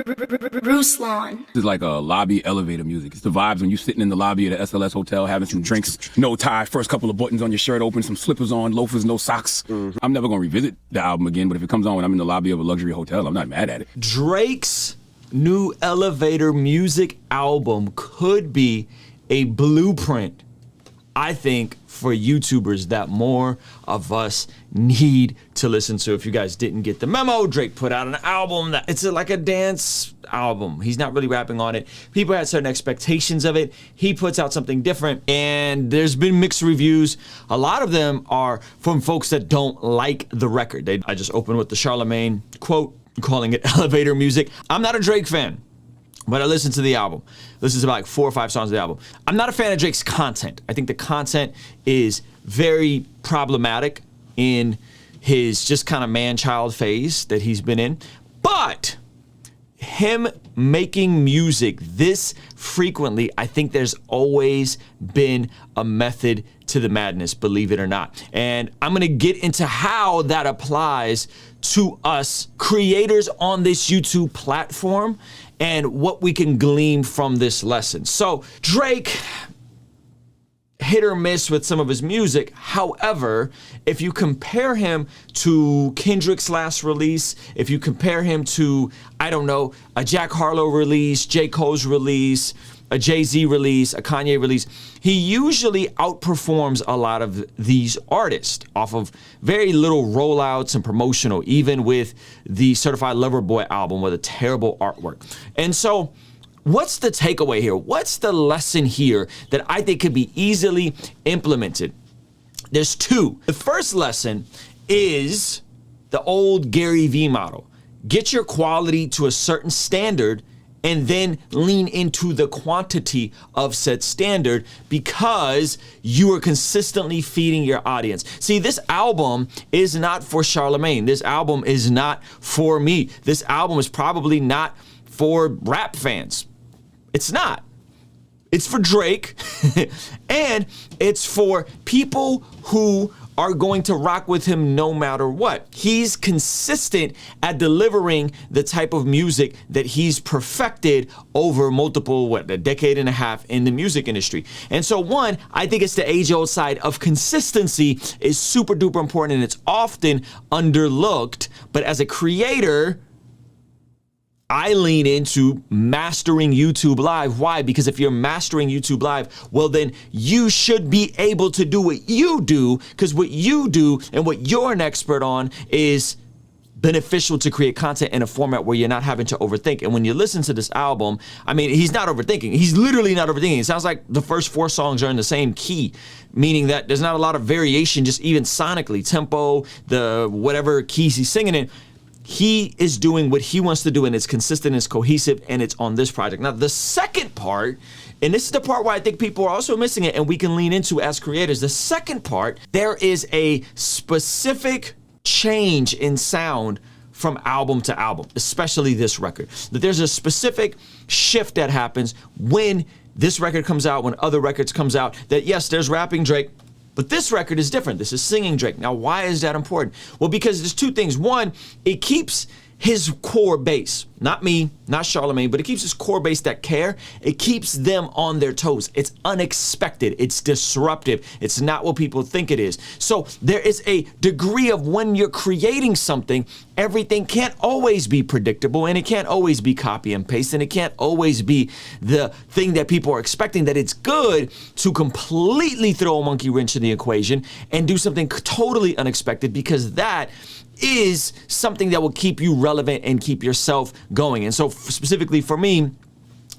Ruslan. This is like a lobby elevator music. It's the vibes when you're sitting in the lobby at the SLS hotel having some drinks, no tie, first couple of buttons on your shirt open, some slippers on, loafers, no socks. I'm never gonna revisit the album again, but if it comes on when I'm in the lobby of a luxury hotel, I'm not mad at it. Drake's new elevator music album could be a blueprint, I think, for YouTubers that more of us need to listen to. If you guys didn't get the memo, Drake put out an album that it's like a dance album. He's not really rapping on it. People had certain expectations of it. He puts out something different, and there's been mixed reviews. A lot of them are from folks that don't like the record. I just opened with the Charlemagne quote, calling it elevator music. I'm not a Drake fan, but I listened to the album. This is about like 4 or 5 songs of the album. I'm not a fan of Drake's content. I think the content is very problematic in his just kind of man-child phase that he's been in. But him making music this frequently, I think there's always been a method to the madness, believe it or not. And I'm gonna get into how that applies to us creators on this YouTube platform and what we can glean from this lesson. So Drake, hit or miss with some of his music. However, if you compare him to Kendrick's last release, if you compare him to, I don't know, a Jack Harlow release, J. Cole's release, a Jay-Z release, a Kanye release, he usually outperforms a lot of these artists off of very little rollouts and promotional, even with the Certified Lover Boy album with a terrible artwork. And so, what's the takeaway here? What's the lesson here that I think could be easily implemented? There's 2. The first lesson is the old Gary Vee model. Get your quality to a certain standard and then lean into the quantity of said standard because you are consistently feeding your audience. See, this album is not for Charlemagne. This album is not for me. This album is probably not for rap fans. It's not. It's for Drake and it's for people who are going to rock with him no matter what. He's consistent at delivering the type of music that he's perfected over multiple, a decade and a half in the music industry. And so one, I think it's the age-old side of consistency is super duper important and it's often underlooked. But as a creator, I lean into mastering YouTube Live. Why? Because if you're mastering YouTube Live, well, then you should be able to do what you do, because what you do and what you're an expert on is beneficial to create content in a format where you're not having to overthink. And when you listen to this album, I mean, he's not overthinking. He's literally not overthinking. It sounds like the first 4 songs are in the same key, meaning that there's not a lot of variation, just even sonically, tempo, the whatever keys he's singing in. He is doing what he wants to do, and it's consistent, it's cohesive, and it's on this project. Now, the second part, and this is the part where I think people are also missing it, and we can lean into as creators. The second part, there is a specific change in sound from album to album, especially this record. That there's a specific shift that happens when this record comes out, when other records comes out, that yes, there's rapping Drake, but this record is different. This is singing Drake. Now, why is that important? Well, because there's 2 things. One, it keeps his core base, not me, not Charlemagne, but it keeps his core base that care. It keeps them on their toes. It's unexpected. It's disruptive. It's not what people think it is. So there is a degree of when you're creating something, everything can't always be predictable and it can't always be copy and paste and it can't always be the thing that people are expecting. That it's good to completely throw a monkey wrench in the equation and do something totally unexpected, because that is something that will keep you relevant and keep yourself going. And so specifically for me,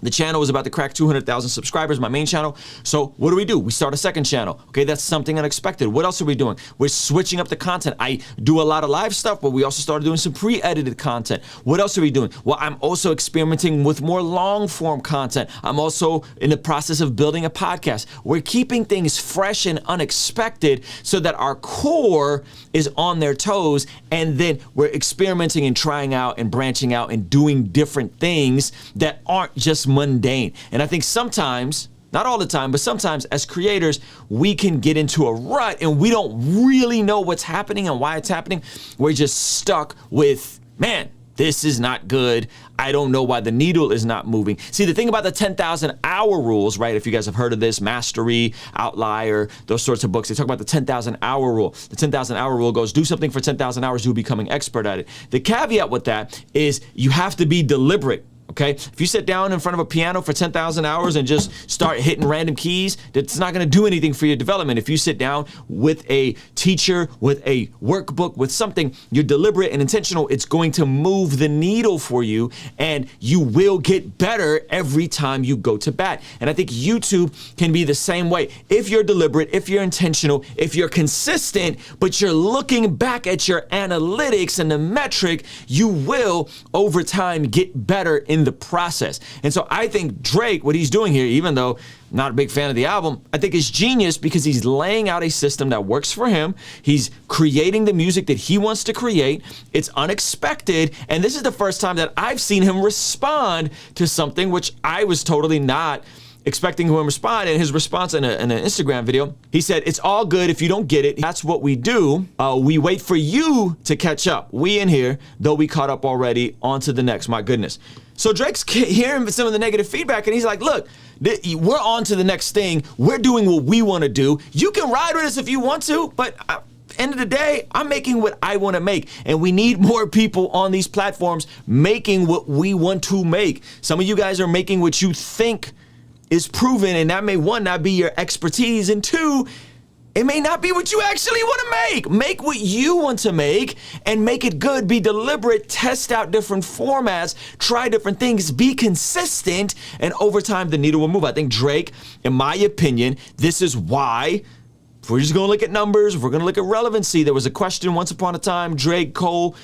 the channel is about to crack 200,000 subscribers, my main channel. So what do? We start a second channel. Okay, that's something unexpected. What else are we doing? We're switching up the content. I do a lot of live stuff, but we also started doing some pre-edited content. What else are we doing? Well, I'm also experimenting with more long-form content. I'm also in the process of building a podcast. We're keeping things fresh and unexpected so that our core is on their toes, and then we're experimenting and trying out and branching out and doing different things that aren't just mundane. And I think sometimes, not all the time, but sometimes as creators, we can get into a rut and we don't really know what's happening and why it's happening. We're just stuck with, man, this is not good. I don't know why the needle is not moving. See, the thing about the 10,000 hour rules, right? If you guys have heard of this, Mastery, Outlier, those sorts of books, they talk about the 10,000 hour rule. The 10,000 hour rule goes, do something for 10,000 hours, you'll become an expert at it. The caveat with that is you have to be deliberate. Okay, if you sit down in front of a piano for 10,000 hours and just start hitting random keys, that's not going to do anything for your development. If you sit down with a teacher, with a workbook, with something, you're deliberate and intentional, it's going to move the needle for you, and you will get better every time you go to bat. And I think YouTube can be the same way. If you're deliberate, if you're intentional, if you're consistent, but you're looking back at your analytics and the metric, you will over time get better in the process. And so I think Drake, what he's doing here, even though I'm not a big fan of the album, I think is genius because he's laying out a system that works for him. He's creating the music that he wants to create. It's unexpected. And this is the first time that I've seen him respond to something which I was totally not expecting him to respond. And his response in an Instagram video, he said, "It's all good if you don't get it. That's what we do. We wait for you to catch up. We in here, though we caught up already, on to the next." My goodness. So Drake's hearing some of the negative feedback, and he's like, look, we're on to the next thing. We're doing what we want to do. You can ride with us if you want to, but end of the day, I'm making what I want to make. And we need more people on these platforms making what we want to make. Some of you guys are making what you think is proven, and that may, one, not be your expertise, and two, it may not be what you actually want to make. Make what you want to make and make it good. Be deliberate, test out different formats, try different things, be consistent, and over time the needle will move. I think Drake, in my opinion, this is why, if we're just going to look at numbers, if we're going to look at relevancy, there was a question once upon a time, Drake, Cole,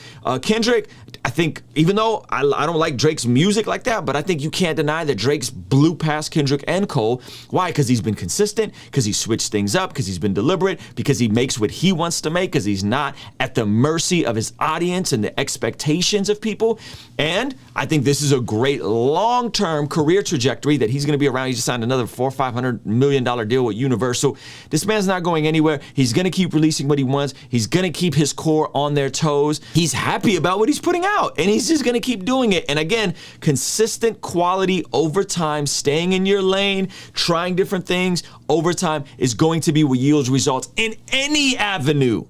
Kendrick. I think, even though I don't like Drake's music like that, but I think you can't deny that Drake's blew past Kendrick and Cole. Why? Because he's been consistent, because he switched things up, because he's been deliberate, because he makes what he wants to make, because he's not at the mercy of his audience and the expectations of people. And I think this is a great long-term career trajectory that he's going to be around. He just signed another $400 or $500 million deal with Universal. This man's not going anywhere. He's going to keep releasing what he wants. He's going to keep his core on their toes. He's happy about what he's putting out, and he's just going to keep doing it. And again, consistent quality over time, staying in your lane, trying different things over time is going to be what yields results in any avenue.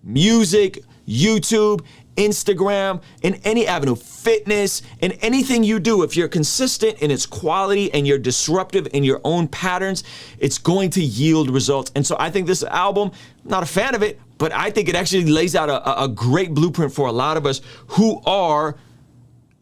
Music, YouTube, Instagram, in any avenue, fitness, in anything you do. If you're consistent in its quality and you're disruptive in your own patterns, it's going to yield results. And so I think this album, I'm not a fan of it, but I think it actually lays out a great blueprint for a lot of us who are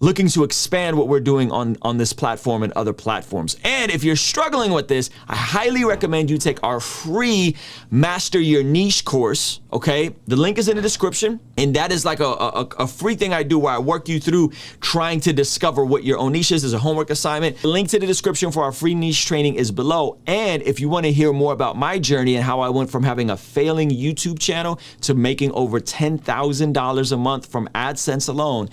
looking to expand what we're doing on this platform and other platforms. And if you're struggling with this, I highly recommend you take our free Master Your Niche course, okay? The link is in the description, and that is like a free thing I do where I work you through trying to discover what your own niche is as a homework assignment. The link to the description for our free niche training is below. And if you want to hear more about my journey and how I went from having a failing YouTube channel to making over $10,000 a month from AdSense alone,